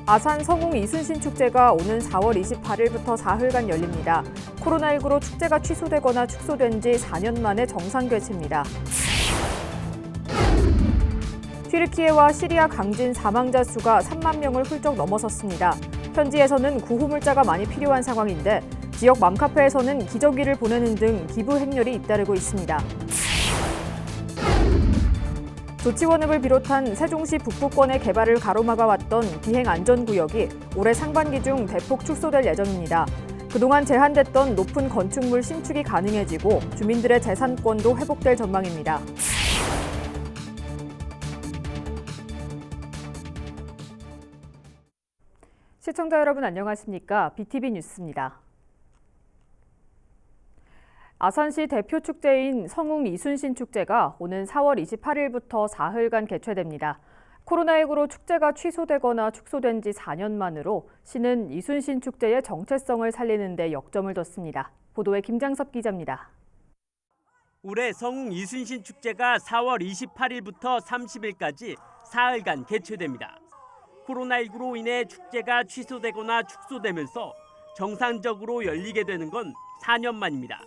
아산 성웅 이순신 축제가 오는 4월 28일부터 사흘간 열립니다. 코로나19로 축제가 취소되거나 축소된 지 4년 만에 정상 개최입니다. 튀르키예와 시리아 강진 사망자 수가 3만 명을 훌쩍 넘어섰습니다. 현지에서는 구호물자가 많이 필요한 상황인데 지역 맘카페에서는 기저귀를 보내는 등 기부 행렬이 잇따르고 있습니다. 조치원읍을 비롯한 세종시 북부권의 개발을 가로막아왔던 비행안전구역이 올해 상반기 중 대폭 축소될 예정입니다. 그동안 제한됐던 높은 건축물 신축이 가능해지고 주민들의 재산권도 회복될 전망입니다. 시청자 여러분 안녕하십니까? BTV 뉴스입니다. 아산시 대표 축제인 성웅 이순신 축제가 오는 4월 28일부터 사흘간 개최됩니다. 코로나19로 축제가 취소되거나 축소된 지 4년 만으로 시는 이순신 축제의 정체성을 살리는 데 역점을 뒀습니다. 보도에 김장섭 기자입니다. 올해 성웅 이순신 축제가 4월 28일부터 30일까지 사흘간 개최됩니다. 코로나19로 인해 축제가 취소되거나 축소되면서 정상적으로 열리게 되는 건 4년 만입니다.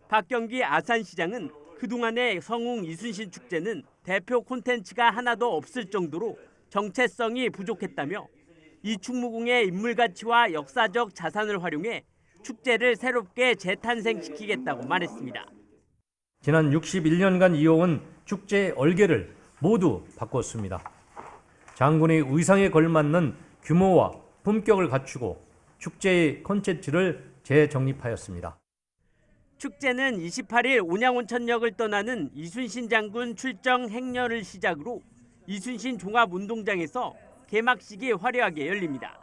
박경기 아산시장은 그동안의 성웅 이순신 축제는 대표 콘텐츠가 하나도 없을 정도로 정체성이 부족했다며 이충무궁의 인물 가치와 역사적 자산을 활용해 축제를 새롭게 재탄생시키겠다고 말했습니다. 지난 61년간 이어온 축제의 얼개를 모두 바꿨습니다. 장군의 의상에 걸맞는 규모와 품격을 갖추고 축제의 콘텐츠를 재정립하였습니다. 축제는 28일 온양온천역을 떠나는 이순신 장군 출정 행렬을 시작으로 이순신 종합운동장에서 개막식이 화려하게 열립니다.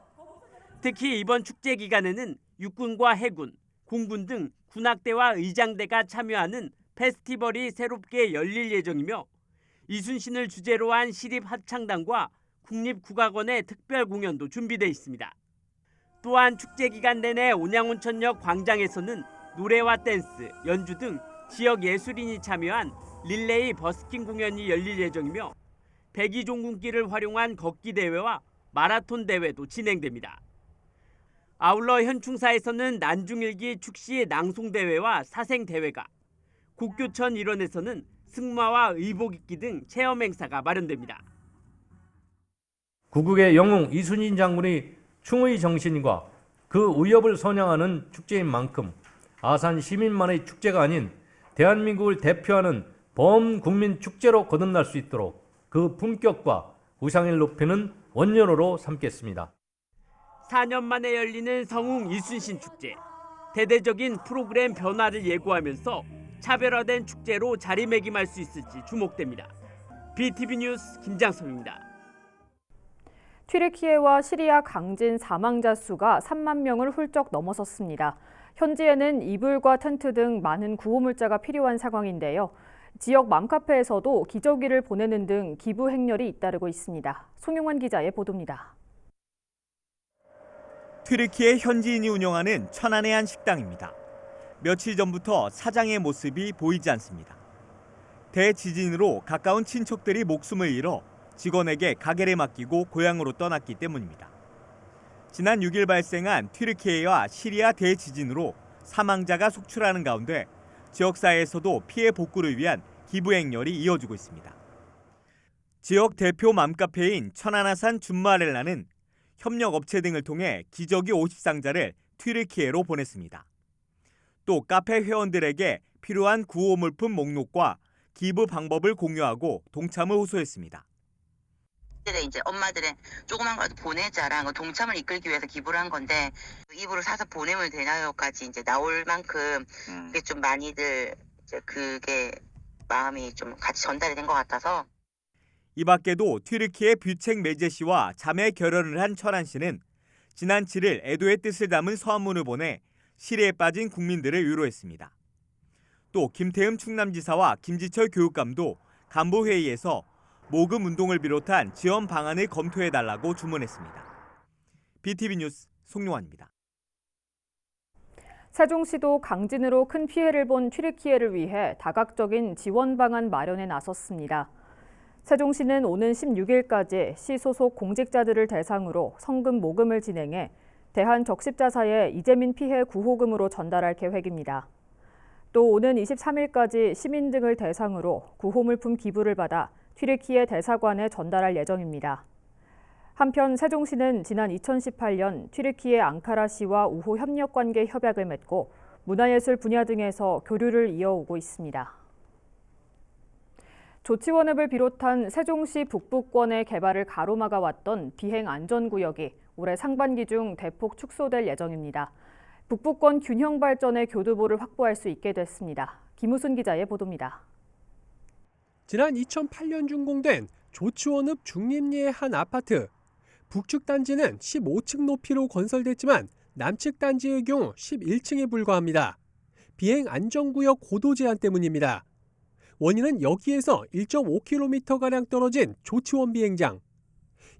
특히 이번 축제 기간에는 육군과 해군, 공군 등 군악대와 의장대가 참여하는 페스티벌이 새롭게 열릴 예정이며 이순신을 주제로 한 시립합창단과 국립국악원의 특별 공연도 준비돼 있습니다. 또한 축제 기간 내내 온양온천역 광장에서는 노래와 댄스, 연주 등 지역 예술인이 참여한 릴레이 버스킹 공연이 열릴 예정이며 백이종군길을 활용한 걷기 대회와 마라톤 대회도 진행됩니다. 아울러 현충사에서는 난중일기 축시 낭송 대회와 사생 대회가, 곡교천 일원에서는 승마와 의복 입기 등 체험 행사가 마련됩니다. 구국의 영웅 이순신 장군의 충의 정신과 그 위협을 선양하는 축제인 만큼 아산 시민만의 축제가 아닌 대한민국을 대표하는 범국민 축제로 거듭날 수 있도록 그 품격과 위상을 높이는 원년어로 삼겠습니다. 4년 만에 열리는 성웅 이순신 축제. 대대적인 프로그램 변화를 예고하면서 차별화된 축제로 자리매김할 수 있을지 주목됩니다. BTV 뉴스 김장섭입니다. 튀르키예와 시리아 강진 사망자 수가 3만 명을 훌쩍 넘어섰습니다. 현지에는 이불과 텐트 등 많은 구호물자가 필요한 상황인데요. 지역 맘카페에서도 기저귀를 보내는 등 기부 행렬이 잇따르고 있습니다. 송용환 기자의 보도입니다. 튀르키예 현지인이 운영하는 천안의 한 식당입니다. 며칠 전부터 사장의 모습이 보이지 않습니다. 대지진으로 가까운 친척들이 목숨을 잃어 직원에게 가게를 맡기고 고향으로 떠났기 때문입니다. 지난 6일 발생한 튀르키예와 시리아 대지진으로 사망자가 속출하는 가운데 지역사회에서도 피해 복구를 위한 기부 행렬이 이어지고 있습니다. 지역 대표 맘카페인 천안아산 준마렐라는 협력업체 등을 통해 기저귀 50상자를 튀르키예로 보냈습니다. 또 카페 회원들에게 필요한 구호 물품 목록과 기부 방법을 공유하고 동참을 호소했습니다. 이제 엄마들의 조그만 거라도 보내자라는 동참을 이끌기 위해서 기부를 한 건데 이불을 사서 보내면 되나요까지 이제 나올 만큼 그게 좀 많이들 이제 그게 마음이 좀 같이 전달이 된 것 같아서. 이 밖에도 튀르키예 뷰책 메제 씨와 자매 결연을 한 천안 씨는 지난 7일 애도의 뜻을 담은 서한문을 보내 시리에 빠진 국민들을 위로했습니다. 또 김태흠 충남지사와 김지철 교육감도 간부회의에서 모금 운동을 비롯한 지원 방안을 검토해달라고 주문했습니다. BTV 뉴스 송용환입니다. 세종시도 강진으로 큰 피해를 본 튀르키예를 위해 다각적인 지원 방안 마련에 나섰습니다. 세종시는 오는 16일까지 시 소속 공직자들을 대상으로 성금 모금을 진행해 대한적십자사에 이재민 피해 구호금으로 전달할 계획입니다. 또 오는 23일까지 시민 등을 대상으로 구호물품 기부를 받아 튀르키예 대사관에 전달할 예정입니다. 한편 세종시는 지난 2018년 튀르키예 앙카라시와 우호 협력관계 협약을 맺고 문화예술 분야 등에서 교류를 이어오고 있습니다. 조치원읍을 비롯한 세종시 북부권의 개발을 가로막아 왔던 비행 안전구역이 올해 상반기 중 대폭 축소될 예정입니다. 북부권 균형 발전의 교두보를 확보할 수 있게 됐습니다. 김우순 기자의 보도입니다. 지난 2008년 준공된 조치원읍 중림리의 한 아파트. 북측 단지는 15층 높이로 건설됐지만 남측 단지의 경우 11층에 불과합니다. 비행 안전구역 고도 제한 때문입니다. 원인은 여기에서 1.5km가량 떨어진 조치원 비행장.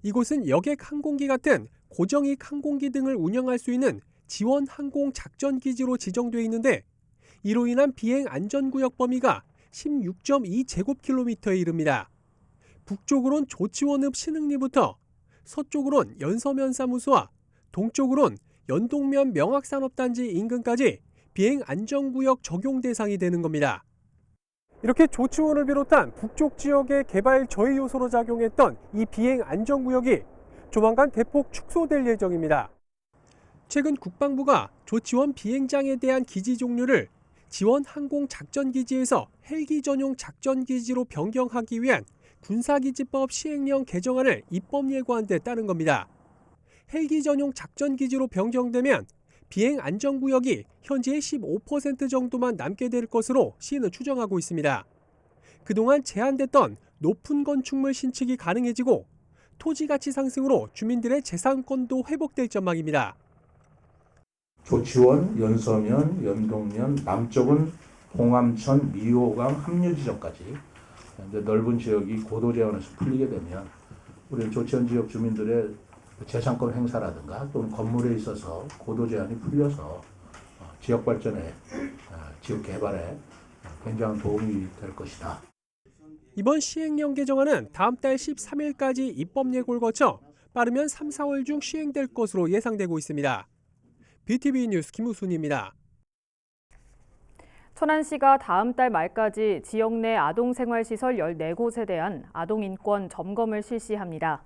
이곳은 여객 항공기 같은 고정익 항공기 등을 운영할 수 있는 지원 항공 작전 기지로 지정돼 있는데 이로 인한 비행 안전구역 범위가 16.2제곱킬로미터에 이릅니다. 북쪽으론 조치원읍 신흥리부터 서쪽으론 연서면사무소와 동쪽으론 연동면 명학산업단지 인근까지 비행 안전구역 적용 대상이 되는 겁니다. 이렇게 조치원을 비롯한 북쪽 지역의 개발 저해 요소로 작용했던 이 비행 안전구역이 조만간 대폭 축소될 예정입니다. 최근 국방부가 조치원 비행장에 대한 기지 종류를 지원 항공 작전기지에서 헬기 전용 작전기지로 변경하기 위한 군사기지법 시행령 개정안을 입법 예고한 데 따른 겁니다. 헬기 전용 작전기지로 변경되면 비행 안전구역이 현재의 15% 정도만 남게 될 것으로 시는 추정하고 있습니다. 그동안 제한됐던 높은 건축물 신축이 가능해지고 토지 가치 상승으로 주민들의 재산권도 회복될 전망입니다. 조치원, 연서면, 연동면, 남쪽은 홍암천, 미호강 합류 지점까지 넓은 지역이 고도 제한에서 풀리게 되면 우리 조치원 지역 주민들의 재산권 행사라든가 또는 건물에 있어서 고도 제한이 풀려서 지역 발전에, 지역 개발에 굉장한 도움이 될 것이다. 이번 시행령 개정안은 다음 달 13일까지 입법 예고를 거쳐 빠르면 3, 4월 중 시행될 것으로 예상되고 있습니다. BTV 뉴스 김우순입니다. 천안시가 다음 달 말까지 지역 내 아동생활시설 14곳에 대한 아동인권 점검을 실시합니다.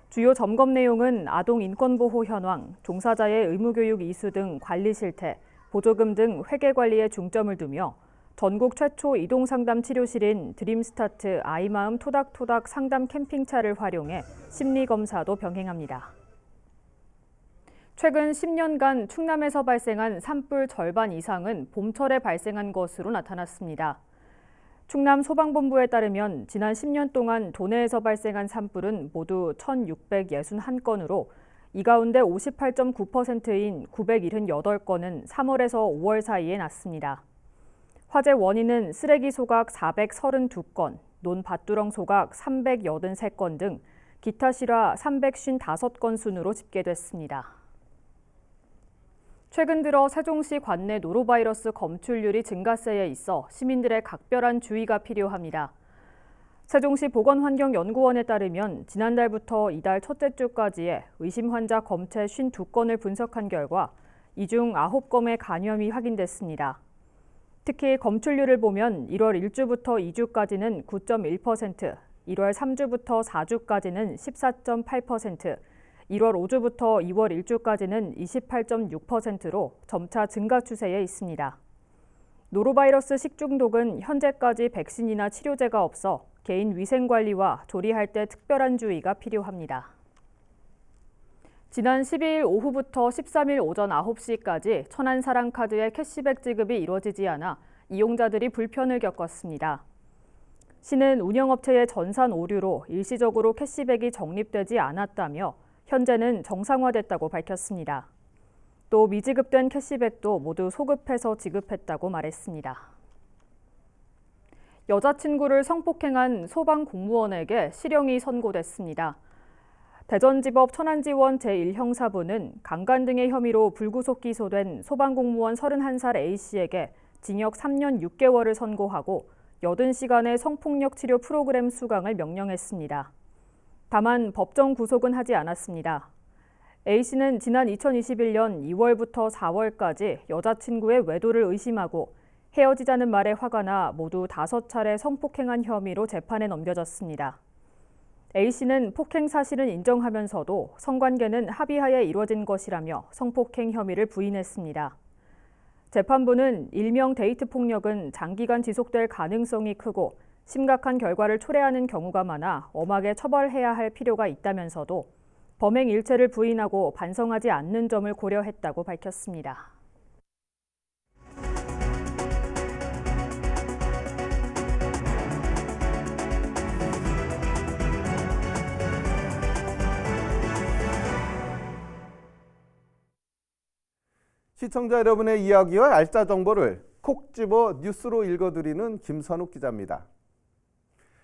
주요 점검 내용은 아동인권보호 현황, 종사자의 의무교육 이수 등 관리 실태, 보조금 등 회계관리에 중점을 두며 전국 최초 이동상담 치료실인 드림스타트 아이마음 토닥토닥 상담 캠핑차를 활용해 심리검사도 병행합니다. 최근 10년간 충남에서 발생한 산불 절반 이상은 봄철에 발생한 것으로 나타났습니다. 충남 소방본부에 따르면 지난 10년 동안 도내에서 발생한 산불은 모두 1,661건으로 이 가운데 58.9%인 978건은 3월에서 5월 사이에 났습니다. 화재 원인은 쓰레기 소각 432건, 논밭두렁 소각 383건 등 기타 실화 355건 순으로 집계됐습니다. 최근 들어 세종시 관내 노로바이러스 검출률이 증가세에 있어 시민들의 각별한 주의가 필요합니다. 세종시 보건환경연구원에 따르면 지난달부터 이달 첫째 주까지의 의심 환자 검체 52건을 분석한 결과 이 중 9건의 감염이 확인됐습니다. 특히 검출률을 보면 1월 1주부터 2주까지는 9.1%, 1월 3주부터 4주까지는 14.8%, 1월 5주부터 2월 1주까지는 28.6%로 점차 증가 추세에 있습니다. 노로바이러스 식중독은 현재까지 백신이나 치료제가 없어 개인 위생관리와 조리할 때 특별한 주의가 필요합니다. 지난 12일 오후부터 13일 오전 9시까지 천안사랑카드의 캐시백 지급이 이루어지지 않아 이용자들이 불편을 겪었습니다. 시는 운영업체의 전산 오류로 일시적으로 캐시백이 적립되지 않았다며 현재는 정상화됐다고 밝혔습니다. 또 미지급된 캐시백도 모두 소급해서 지급했다고 말했습니다. 여자친구를 성폭행한 소방공무원에게 실형이 선고됐습니다. 대전지법 천안지원 제1형사부는 강간 등의 혐의로 불구속 기소된 소방공무원 31살 A씨에게 징역 3년 6개월을 선고하고 80시간의 성폭력 치료 프로그램 수강을 명령했습니다. 다만 법정 구속은 하지 않았습니다. A씨는 지난 2021년 2월부터 4월까지 여자친구의 외도를 의심하고 헤어지자는 말에 화가 나 모두 5차례 성폭행한 혐의로 재판에 넘겨졌습니다. A씨는 폭행 사실은 인정하면서도 성관계는 합의하에 이루어진 것이라며 성폭행 혐의를 부인했습니다. 재판부는 일명 데이트 폭력은 장기간 지속될 가능성이 크고 심각한 결과를 초래하는 경우가 많아 엄하게 처벌해야 할 필요가 있다면서도 범행 일체를 부인하고 반성하지 않는 점을 고려했다고 밝혔습니다. 시청자 여러분의 이야기와 알짜 정보를 콕 집어 뉴스로 읽어드리는 김선욱 기자입니다.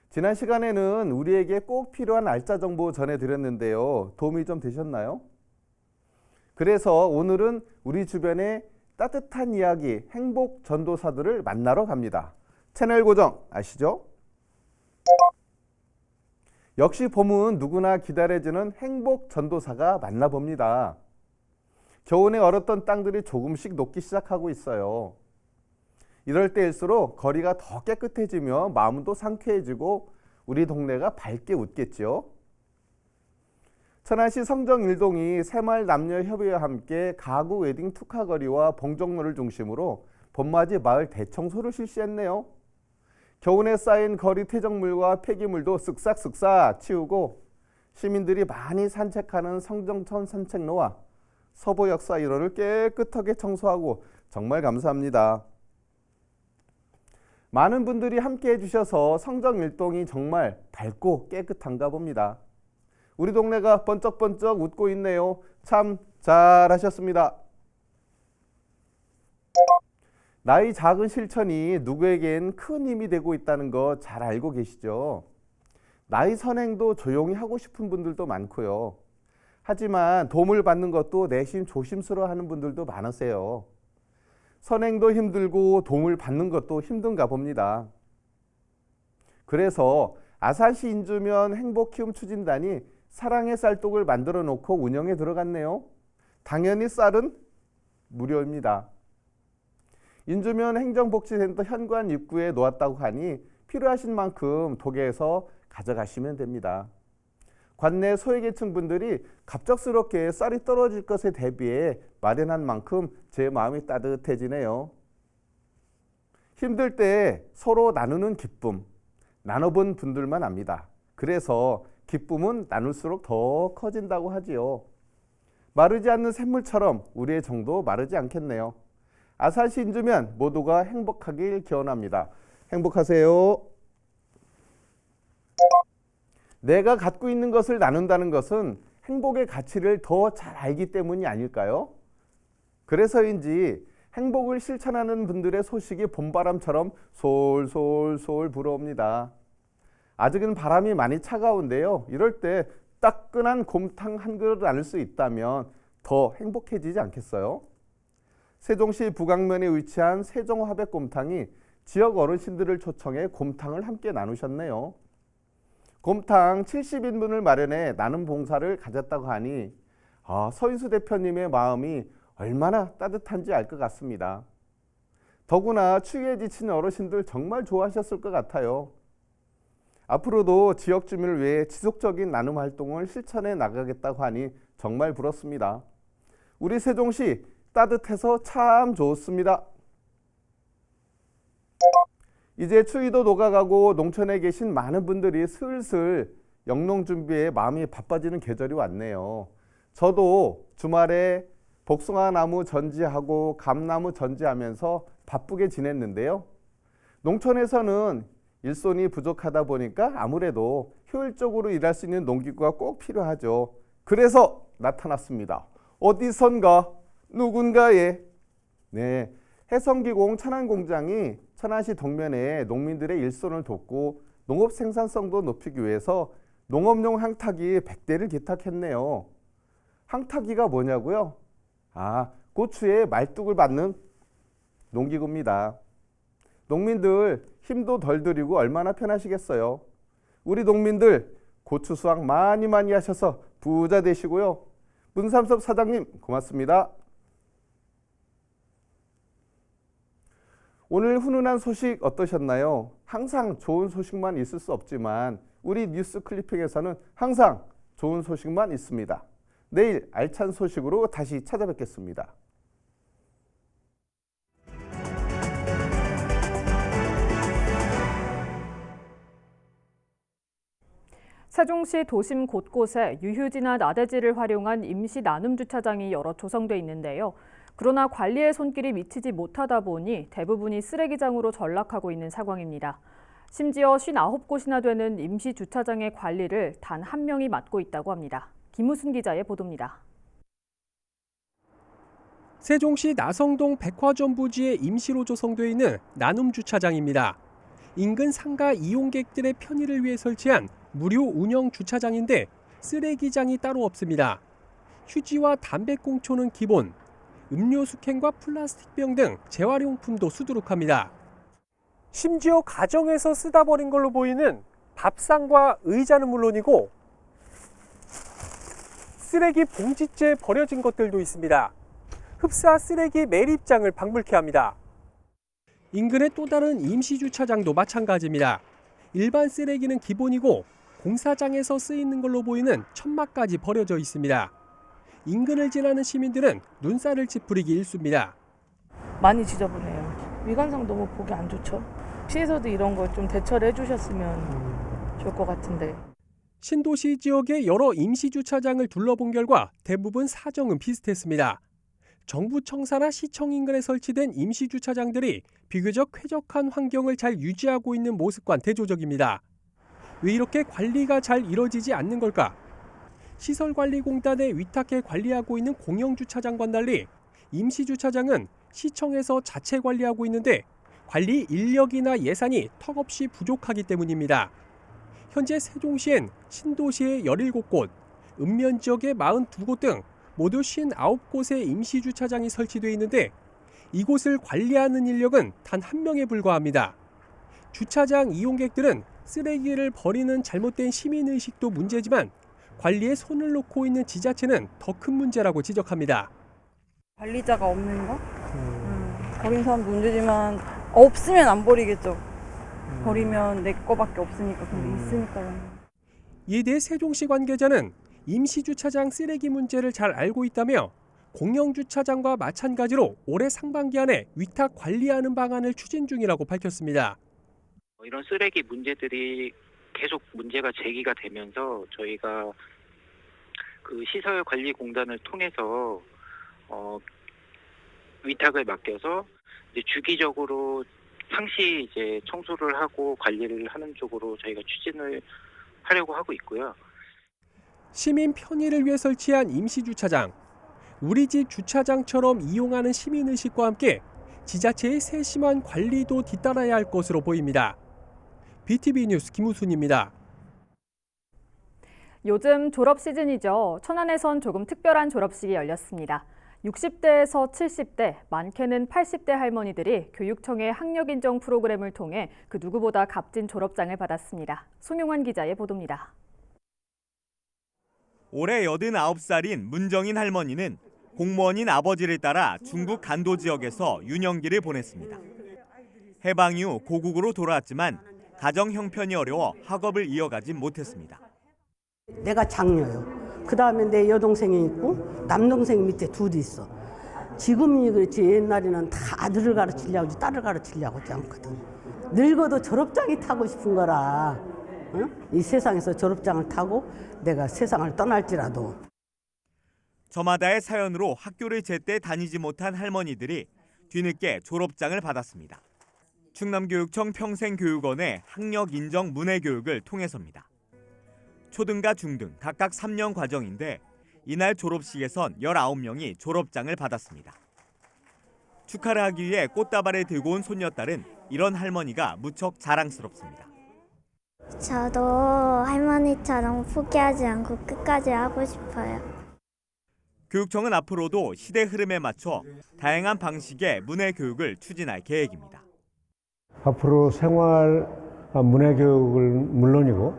지난 시간에는 우리에게 꼭 필요한 알짜 정보 전해드렸는데요. 도움이 좀 되셨나요? 그래서 오늘은 우리 주변의 따뜻한 이야기, 행복 전도사들을 만나러 갑니다. 채널 고정 아시죠? 역시 봄은 누구나 기다려지는 행복 전도사가 만나봅니다. 겨우내 얼었던 땅들이 조금씩 녹기 시작하고 있어요. 이럴 때일수록 거리가 더 깨끗해지며 마음도 상쾌해지고 우리 동네가 밝게 웃겠죠. 천안시 성정일동이 새마을 남녀협의회와 함께 가구 웨딩 특화거리와 봉정로를 중심으로 봄맞이 마을 대청소를 실시했네요. 겨우내 쌓인 거리 퇴적물과 폐기물도 쓱싹쓱싹 치우고 시민들이 많이 산책하는 성정천 산책로와 서보역사 1호를 깨끗하게 청소하고 정말 감사합니다. 많은 분들이 함께 해주셔서 성정일동이 정말 밝고 깨끗한가 봅니다. 우리 동네가 번쩍번쩍 웃고 있네요. 참 잘하셨습니다. 나의 작은 실천이 누구에겐 큰 힘이 되고 있다는 거 잘 알고 계시죠? 나의 선행도 조용히 하고 싶은 분들도 많고요. 하지만 도움을 받는 것도 내심 조심스러워하는 분들도 많으세요. 선행도 힘들고 도움을 받는 것도 힘든가 봅니다. 그래서 아산시 인주면 행복키움추진단이 사랑의 쌀독을 만들어 놓고 운영에 들어갔네요. 당연히 쌀은 무료입니다. 인주면 행정복지센터 현관 입구에 놓았다고 하니 필요하신 만큼 독에서 가져가시면 됩니다. 관내 소외계층 분들이 갑작스럽게 쌀이 떨어질 것에 대비해 마련한 만큼 제 마음이 따뜻해지네요. 힘들 때 서로 나누는 기쁨, 나눠본 분들만 압니다. 그래서 기쁨은 나눌수록 더 커진다고 하지요. 마르지 않는 샘물처럼 우리의 정도 마르지 않겠네요. 아산시 인주면 모두가 행복하길 기원합니다. 행복하세요. 내가 갖고 있는 것을 나눈다는 것은 행복의 가치를 더 잘 알기 때문이 아닐까요? 그래서인지 행복을 실천하는 분들의 소식이 봄바람처럼 솔솔솔 불어옵니다. 아직은 바람이 많이 차가운데요. 이럴 때 따끈한 곰탕 한 그릇 나눌 수 있다면 더 행복해지지 않겠어요? 세종시 북악면에 위치한 세종화백곰탕이 지역 어르신들을 초청해 곰탕을 함께 나누셨네요. 곰탕 70인분을 마련해 나눔 봉사를 가졌다고 하니 서인수 대표님의 마음이 얼마나 따뜻한지 알 것 같습니다. 더구나 추위에 지친 어르신들 정말 좋아하셨을 것 같아요. 앞으로도 지역 주민을 위해 지속적인 나눔 활동을 실천해 나가겠다고 하니 정말 부럽습니다. 우리 세종시 따뜻해서 참 좋습니다. 이제 추위도 녹아가고 농촌에 계신 많은 분들이 슬슬 영농 준비에 마음이 바빠지는 계절이 왔네요. 저도 주말에 복숭아나무 전지하고 감나무 전지하면서 바쁘게 지냈는데요. 농촌에서는 일손이 부족하다 보니까 아무래도 효율적으로 일할 수 있는 농기구가 꼭 필요하죠. 그래서 나타났습니다. 어디선가 누군가에 해성기공 천안공장이 천안시 동면에 농민들의 일손을 돕고 농업 생산성도 높이기 위해서 농업용 항타기 100대를 기탁했네요. 항타기가 뭐냐고요? 고추에 말뚝을 받는 농기구입니다. 농민들 힘도 덜 들이고 얼마나 편하시겠어요. 우리 농민들 고추 수확 많이 하셔서 부자 되시고요. 문삼섭 사장님 고맙습니다. 오늘 훈훈한 소식 어떠셨나요? 항상 좋은 소식만 있을 수 없지만 우리 뉴스 클리핑에서는 항상 좋은 소식만 있습니다. 내일 알찬 소식으로 다시 찾아뵙겠습니다. 세종시 도심 곳곳에 유휴지나 나대지를 활용한 임시 나눔 주차장이 여러 조성돼 있는데요. 그러나 관리에 손길이 미치지 못하다 보니 대부분이 쓰레기장으로 전락하고 있는 상황입니다. 심지어 59곳이나 되는 임시 주차장의 관리를 단 한 명이 맡고 있다고 합니다. 김우순 기자의 보도입니다. 세종시 나성동 백화점 부지에 임시로 조성돼 있는 나눔 주차장입니다. 인근 상가 이용객들의 편의를 위해 설치한 무료 운영 주차장인데 쓰레기장이 따로 없습니다. 휴지와 담배꽁초는 기본, 음료수 캔과 플라스틱병 등 재활용품도 수두룩합니다. 심지어 가정에서 쓰다 버린 걸로 보이는 밥상과 의자는 물론이고 쓰레기 봉지째 버려진 것들도 있습니다. 흡사 쓰레기 매립장을 방불케 합니다. 인근의 또 다른 임시주차장도 마찬가지입니다. 일반 쓰레기는 기본이고 공사장에서 쓰이는 걸로 보이는 천막까지 버려져 있습니다. 인근을 지나는 시민들은 눈살을 찌푸리기 일쑤입니다. 많이 지저분해요. 미관상 너무 보기 안 좋죠. 시에서도 이런 거 좀 대처를 해주셨으면 좋을 것 같은데. 신도시 지역의 여러 임시주차장을 둘러본 결과 대부분 사정은 비슷했습니다. 정부 청사나 시청 인근에 설치된 임시주차장들이 비교적 쾌적한 환경을 잘 유지하고 있는 모습과는 대조적입니다. 왜 이렇게 관리가 잘 이뤄지지 않는 걸까? 시설관리공단에 위탁해 관리하고 있는 공영주차장과는 달리 임시주차장은 시청에서 자체 관리하고 있는데 관리 인력이나 예산이 턱없이 부족하기 때문입니다. 현재 세종시엔 신도시의 17곳, 읍면지역의 42곳 등 모두 59곳의 임시주차장이 설치되어 있는데 이곳을 관리하는 인력은 단 한 명에 불과합니다. 주차장 이용객들은 쓰레기를 버리는 잘못된 시민의식도 문제지만 관리에 손을 놓고 있는 지자체는 더 큰 문제라고 지적합니다. 관리자가 없는 거? 버린 사람도 문제지만 없으면 안 버리겠죠. 버리면 내 거밖에 없으니까. 근데 있으니까요. 이에 대해 세종시 관계자는 임시주차장 쓰레기 문제를 잘 알고 있다며 공영주차장과 마찬가지로 올해 상반기 안에 위탁 관리하는 방안을 추진 중이라고 밝혔습니다. 이런 쓰레기 문제들이 계속 문제가 제기가 되면서 저희가 그 시설관리공단을 통해서 위탁을 맡겨서 이제 주기적으로 상시 이제 청소를 하고 관리를 하는 쪽으로 저희가 추진을 하려고 하고 있고요. 시민 편의를 위해 설치한 임시주차장. 우리 집 주차장처럼 이용하는 시민의식과 함께 지자체의 세심한 관리도 뒤따라야 할 것으로 보입니다. BTV 뉴스 김우순입니다. 요즘 졸업 시즌이죠. 천안에선 조금 특별한 졸업식이 열렸습니다. 60대에서 70대, 많게는 80대 할머니들이 교육청의 학력인정 프로그램을 통해 그 누구보다 값진 졸업장을 받았습니다. 송용환 기자의 보도입니다. 올해 89살인 문정인 할머니는 공무원인 아버지를 따라 중국 간도 지역에서 유년기를 보냈습니다. 해방 이후 고국으로 돌아왔지만 가정 형편이 어려워 학업을 이어가지 못했습니다. 내가 장녀요. 그다음에 내 여동생이 있고 남동생 밑에 둘이 있어. 지금이 그렇지 옛날에는 다 아들을 가르치려고 딸을 가르치려고 하지 않거든. 늙어도 졸업장이 타고 싶은 거라. 응? 이 세상에서 졸업장을 타고 내가 세상을 떠날지라도. 저마다의 사연으로 학교를 제때 다니지 못한 할머니들이 뒤늦게 졸업장을 받았습니다. 충남교육청 평생교육원의 학력인정 문해교육을 통해서입니다. 초등과 중등 각각 3년 과정인데 이날 졸업식에선 19명이 졸업장을 받았습니다. 축하를 하기 위해 꽃다발을 들고 온 손녀딸은 이런 할머니가 무척 자랑스럽습니다. 저도 할머니처럼 포기하지 않고 끝까지 하고 싶어요. 교육청은 앞으로도 시대 흐름에 맞춰 다양한 방식의 문해교육을 추진할 계획입니다. 앞으로 생활 문해 교육을 물론이고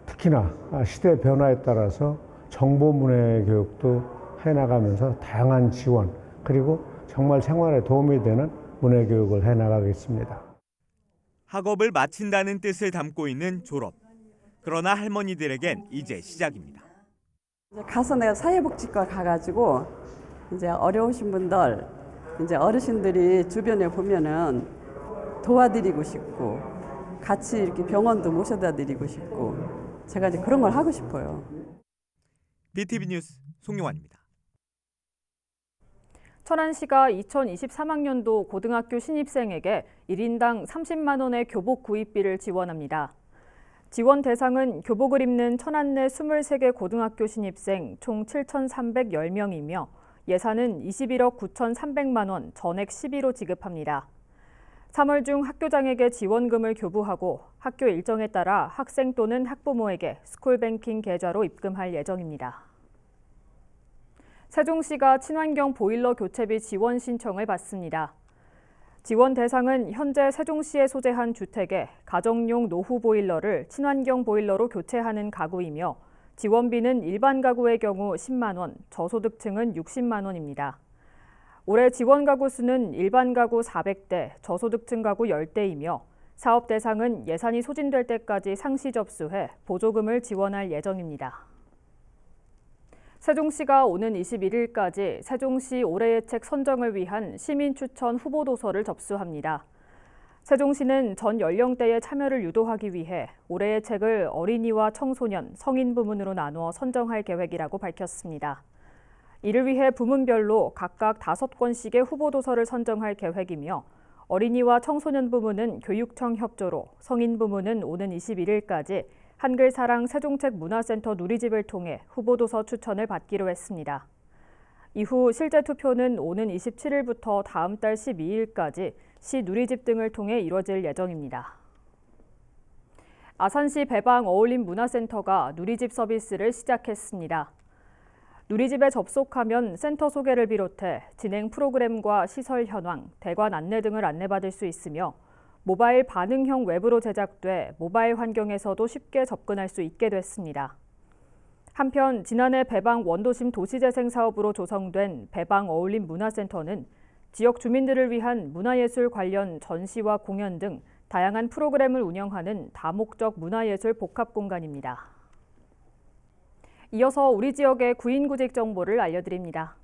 특히나 시대 변화에 따라서 정보 문해 교육도 해나가면서 다양한 지원 그리고 정말 생활에 도움이 되는 문해 교육을 해나가겠습니다. 학업을 마친다는 뜻을 담고 있는 졸업. 그러나 할머니들에겐 이제 시작입니다. 가서 내가 사회복지과 가가지고 이제 어려우신 분들, 이제 어르신들이 주변에 보면은 도와드리고 싶고 같이 이렇게 병원도 모셔다 드리고 싶고 제가 이제 그런 걸 하고 싶어요. BTV 뉴스 송용환입니다. 천안시가 2023학년도 고등학교 신입생에게 1인당 30만 원의 교복 구입비를 지원합니다. 지원 대상은 교복을 입는 천안 내 23개 고등학교 신입생 총 7,310명이며 예산은 21억 9,300만 원, 전액 12로 지급합니다. 3월 중 학교장에게 지원금을 교부하고 학교 일정에 따라 학생 또는 학부모에게 스쿨뱅킹 계좌로 입금할 예정입니다. 세종시가 친환경 보일러 교체비 지원 신청을 받습니다. 지원 대상은 현재 세종시에 소재한 주택에 가정용 노후 보일러를 친환경 보일러로 교체하는 가구이며 지원비는 일반 가구의 경우 10만 원, 저소득층은 60만 원입니다. 올해 지원 가구 수는 일반 가구 400대, 저소득층 가구 10대이며 사업 대상은 예산이 소진될 때까지 상시 접수해 보조금을 지원할 예정입니다. 세종시가 오는 21일까지 세종시 올해의 책 선정을 위한 시민 추천 후보 도서를 접수합니다. 세종시는 전 연령대의 참여를 유도하기 위해 올해의 책을 어린이와 청소년, 성인 부문으로 나누어 선정할 계획이라고 밝혔습니다. 이를 위해 부문별로 각각 5권씩의 후보 도서를 선정할 계획이며 어린이와 청소년 부문은 교육청 협조로, 성인 부문은 오는 21일까지 한글사랑 세종책 문화센터 누리집을 통해 후보도서 추천을 받기로 했습니다. 이후 실제 투표는 오는 27일부터 다음 달 12일까지 시 누리집 등을 통해 이뤄질 예정입니다. 아산시 배방 어울림 문화센터가 누리집 서비스를 시작했습니다. 누리집에 접속하면 센터 소개를 비롯해 진행 프로그램과 시설 현황, 대관 안내 등을 안내받을 수 있으며 모바일 반응형 웹으로 제작돼 모바일 환경에서도 쉽게 접근할 수 있게 됐습니다. 한편 지난해 배방 원도심 도시재생 사업으로 조성된 배방 어울림 문화센터는 지역 주민들을 위한 문화예술 관련 전시와 공연 등 다양한 프로그램을 운영하는 다목적 문화예술 복합공간입니다. 이어서 우리 지역의 구인구직 정보를 알려드립니다.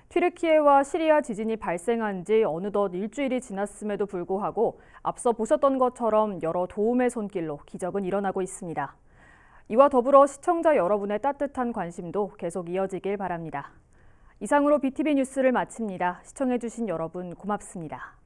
튀르키예와 시리아 지진이 발생한 지 어느덧 일주일이 지났음에도 불구하고 앞서 보셨던 것처럼 여러 도움의 손길로 기적은 일어나고 있습니다. 이와 더불어 시청자 여러분의 따뜻한 관심도 계속 이어지길 바랍니다. 이상으로 BTV 뉴스를 마칩니다. 시청해주신 여러분 고맙습니다.